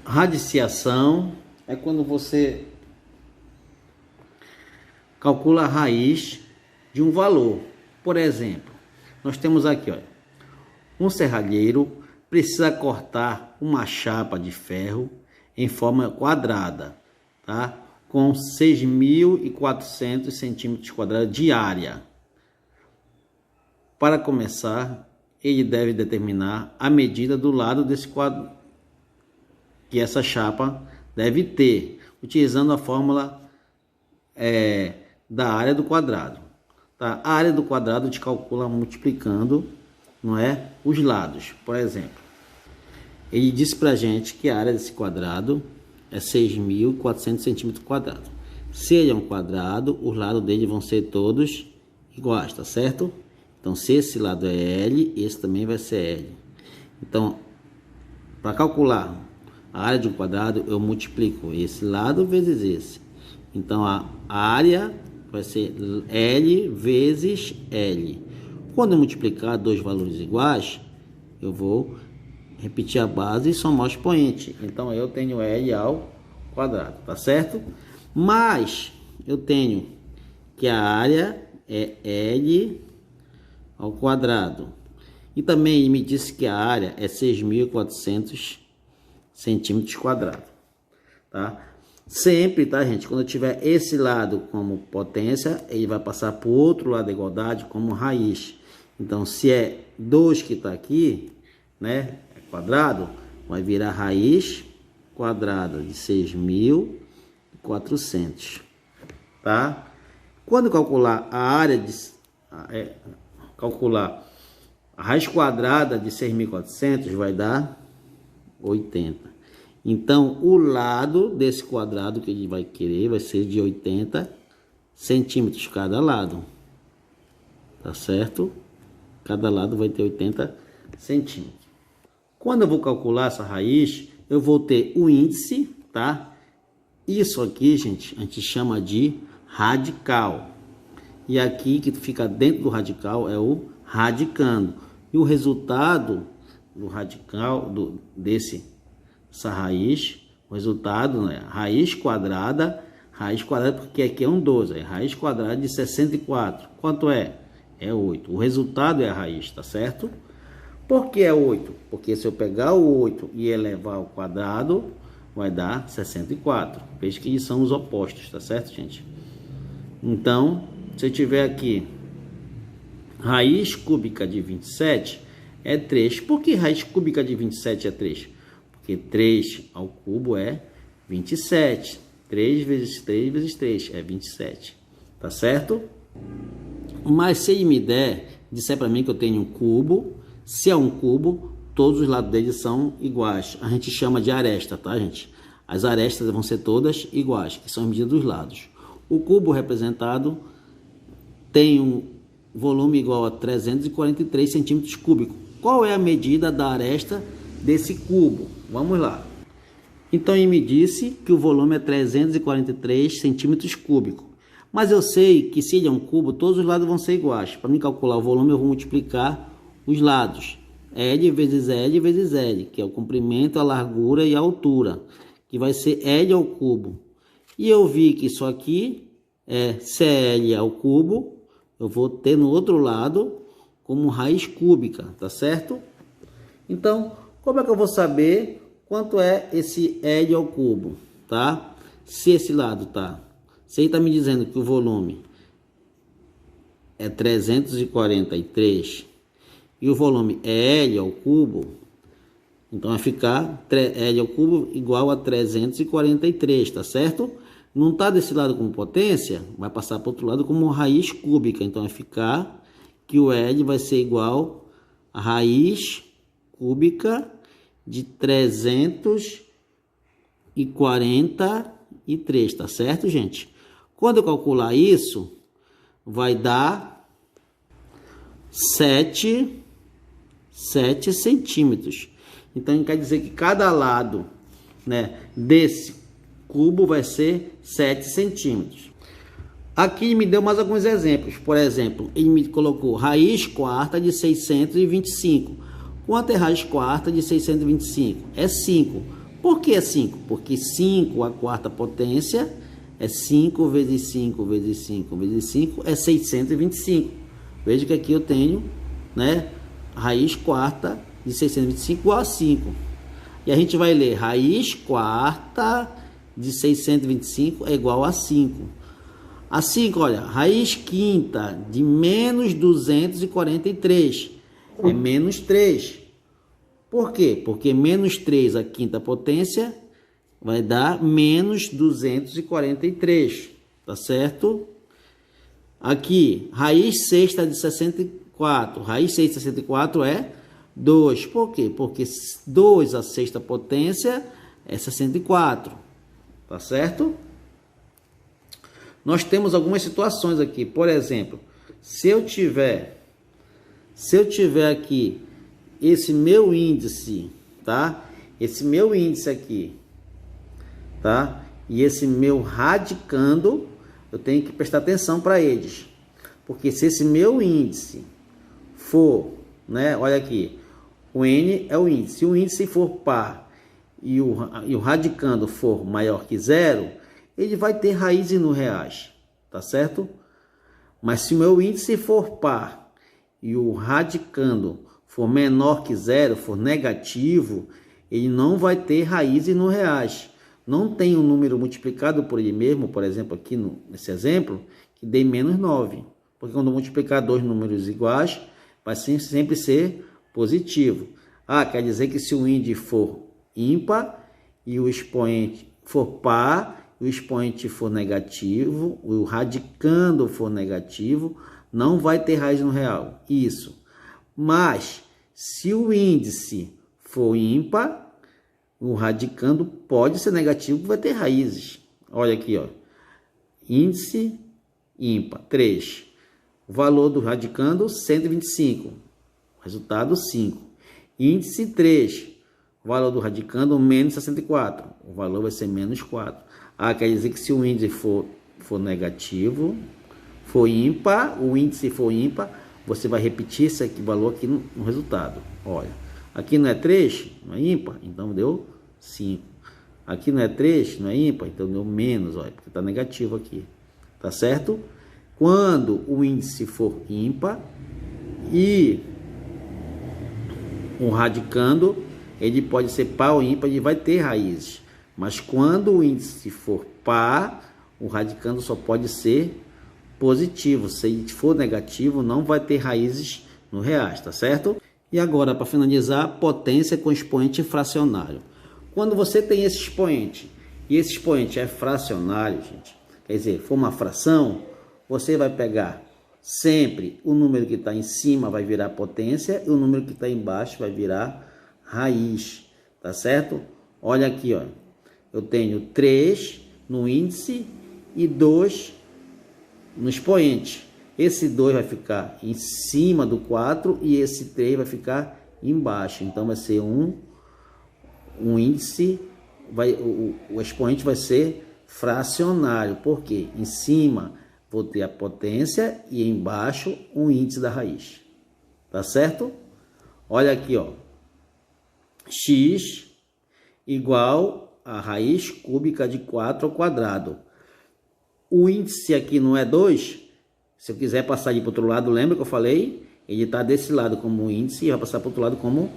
Radiciação é quando você calcula a raiz de um valor. Por exemplo, nós temos aqui, olha, um serralheiro precisa cortar uma chapa de ferro em forma quadrada, tá? Com 6.400 centímetros quadrados de área. Para começar, ele deve determinar a medida do lado desse quadro que essa chapa deve ter, utilizando a fórmula da área do quadrado. Tá? A área do quadrado te calcula multiplicando, não é, os lados. Por exemplo, ele disse para a gente que a área desse quadrado é 6.400 centímetros quadrados. Se ele é um quadrado, os lados dele vão ser todos iguais, tá certo? Então, se esse lado é L, esse também vai ser L. Então, para calcular a área de um quadrado, eu multiplico esse lado vezes esse. Então, a área vai ser L vezes L. Quando eu multiplicar dois valores iguais, eu vou repetir a base e somar o expoente. Então, eu tenho L ao quadrado, tá certo? Mas, eu tenho que a área é L ao quadrado. E também ele me disse que a área é 6.400 centímetros quadrados, tá? Sempre, tá, gente? Quando eu tiver esse lado como potência, ele vai passar para o outro lado da igualdade como raiz. Então, se é 2 que está aqui, né, é quadrado, vai virar raiz quadrada de 6.400, tá? Quando calcular a área de calcular a raiz quadrada de 6.400, vai dar 80. Então, o lado desse quadrado que ele vai querer vai ser de 80 centímetros cada lado. Tá certo? Cada lado vai ter 80 centímetros. Quando eu vou calcular essa raiz, eu vou ter o índice, tá? Isso aqui, gente, a gente chama de radical. E aqui que fica dentro do radical é o radicando. E o resultado do radical essa raiz, o resultado é raiz quadrada porque aqui é um 12, é raiz quadrada de 64. Quanto é? É 8. O resultado é a raiz, tá certo? Por que é 8? Porque se eu pegar o 8 e elevar ao quadrado, vai dar 64. Veja que eles são os opostos, tá certo, gente? Então, se eu tiver aqui raiz cúbica de 27 é 3. Por que raiz cúbica de 27 é 3? Porque 3 ao cubo é 27. 3 vezes 3 vezes 3 é 27. Tá certo? Mas se ele me disser para mim que eu tenho um cubo, se é um cubo, todos os lados dele são iguais. A gente chama de aresta, tá, gente? As arestas vão ser todas iguais, que são as medidas dos lados. O cubo representado tem um volume igual a 343 centímetros cúbicos. Qual é a medida da aresta desse cubo? Vamos lá. Então, ele me disse que o volume é 343 centímetros cúbicos. Mas eu sei que se ele é um cubo, todos os lados vão ser iguais. Para mim calcular o volume, eu vou multiplicar os lados. L vezes L vezes L, que é o comprimento, a largura e a altura, que vai ser L ao cubo. E eu vi que isso aqui é CL ao cubo, eu vou ter no outro lado como raiz cúbica, tá certo? Então, como é que eu vou saber quanto é esse L ao cubo, tá? Se esse lado se ele está me dizendo que o volume é 343 e o volume é L ao cubo, então vai ficar L ao cubo igual a 343, tá certo? Não está desse lado como potência, vai passar para o outro lado como raiz cúbica. Então, vai ficar que o L vai ser igual a raiz cúbica de 343, tá certo, gente? Quando eu calcular isso, vai dar 7 centímetros. Então, quer dizer que cada lado, né, desse cubo vai ser 7 centímetros. Aqui me deu mais alguns exemplos. Por exemplo, ele me colocou raiz quarta de 625. Quanto é raiz quarta de 625? É 5. Por que 5? Porque 5 a quarta potência é 5 vezes 5 vezes 5 vezes 5 é 625. Veja que aqui eu tenho, né, raiz quarta de 625 igual a 5. E a gente vai ler raiz quarta de 625 é igual a 5. A 5, olha, raiz quinta de menos 243 é menos 3. Por quê? Porque menos 3 a quinta potência vai dar menos 243, tá certo? Aqui, raiz sexta de 64. Raiz sexta de 64 é 2. Por quê? Porque 2 a sexta potência é 64, tá certo? Nós temos algumas situações aqui. Por exemplo, se eu tiver aqui esse meu índice, tá? Esse meu índice aqui, tá? E esse meu radicando, eu tenho que prestar atenção para eles. Porque se esse meu índice for, né? Olha aqui, o N é o índice. Se o índice for par e o radicando for maior que 0, ele vai ter raízes no reais, tá certo? Mas se o meu índice for par e o radicando for menor que 0, for negativo, ele não vai ter raízes no reais. Não tem um número multiplicado por ele mesmo, por exemplo, aqui nesse exemplo, que dê menos 9. Porque quando multiplicar dois números iguais, vai sempre ser positivo. Ah, quer dizer que se o índice for ímpar e o expoente for par, o expoente for negativo, o radicando for negativo, não vai ter raiz no real. Isso. Mas, se o índice for ímpar, o radicando pode ser negativo, vai ter raízes. Olha aqui, ó. Índice ímpar, 3. O valor do radicando, 125. Resultado, 5. Índice 3. O valor do radicando, menos 64. O valor vai ser menos 4. Ah, quer dizer que se o índice for negativo, for ímpar, o índice for ímpar, você vai repetir esse valor aqui no resultado. Olha, aqui não é 3, não é ímpar, então deu 5. Aqui não é 3, não é ímpar, então deu menos, olha, porque está negativo aqui. Tá certo? Quando o índice for ímpar e o radicando, ele pode ser par ou ímpar, ele vai ter raízes. Mas quando o índice for par, o radicando só pode ser positivo. Se ele for negativo, não vai ter raízes no reais, tá certo? E agora, para finalizar, potência com expoente fracionário. Quando você tem esse expoente, e esse expoente é fracionário, gente, quer dizer, for uma fração, você vai pegar sempre o número que está em cima vai virar potência e o número que está embaixo vai virar raiz, tá certo? Olha aqui, ó. Eu tenho 3 no índice e 2 no expoente. Esse 2 vai ficar em cima do 4 e esse 3 vai ficar embaixo. Então vai ser um índice, o expoente vai ser fracionário. Por quê? Em cima vou ter a potência e embaixo o índice da raiz. Tá certo? Olha aqui, ó. X igual a raiz cúbica de 4 ao quadrado. O índice aqui não é 2. Se eu quiser passar para o outro lado, lembra que eu falei? Ele está desse lado como índice e vai passar para o outro lado como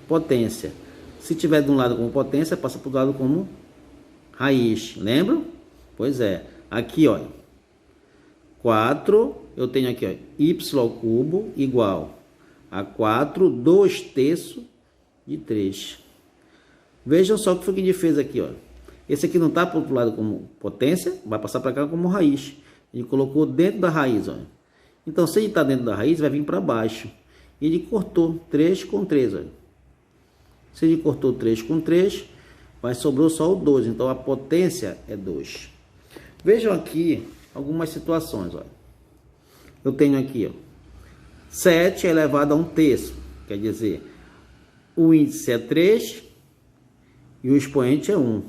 potência. Se tiver de um lado como potência, passa para o outro lado como raiz. Lembra? Pois é. Aqui, ó. 4, eu tenho aqui, ó, y cubo igual a 4, 2/3 de 3. Vejam só o que foi que ele fez aqui, ó. Esse aqui não está para o outro lado como potência, vai passar para cá como raiz. Ele colocou dentro da raiz, ó. Então, se ele está dentro da raiz, vai vir para baixo. E ele cortou 3 com 3, ó. Se ele cortou 3 com 3, sobrou só o 2. Então, a potência é 2. Vejam aqui algumas situações, ó. Eu tenho aqui, ó, 7 elevado a 1/3. Quer dizer, o índice é 3 e o expoente é 1.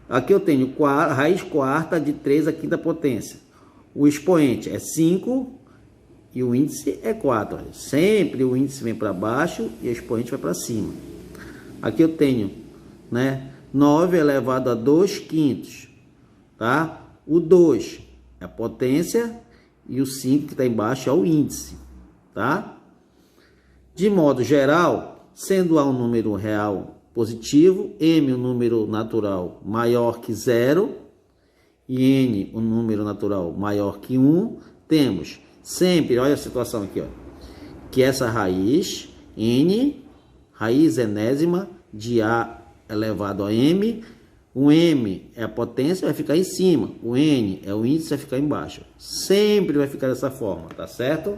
Aqui eu tenho raiz quarta de 3 à quinta potência. O expoente é 5 e o índice é 4. Olha. Sempre o índice vem para baixo e o expoente vai para cima. Aqui eu tenho né? 9 elevado a 2 quintos, tá? O 2 é a potência e o 5 que está embaixo é o índice, tá? De modo geral, sendo A um número real positivo, M um número natural maior que 0 e N um número natural maior que 1, temos sempre, olha a situação aqui, ó, que essa raiz, N, raiz enésima de A elevado a M, o M é a potência, vai ficar em cima, o N é o índice, vai ficar embaixo. Sempre vai ficar dessa forma, tá certo?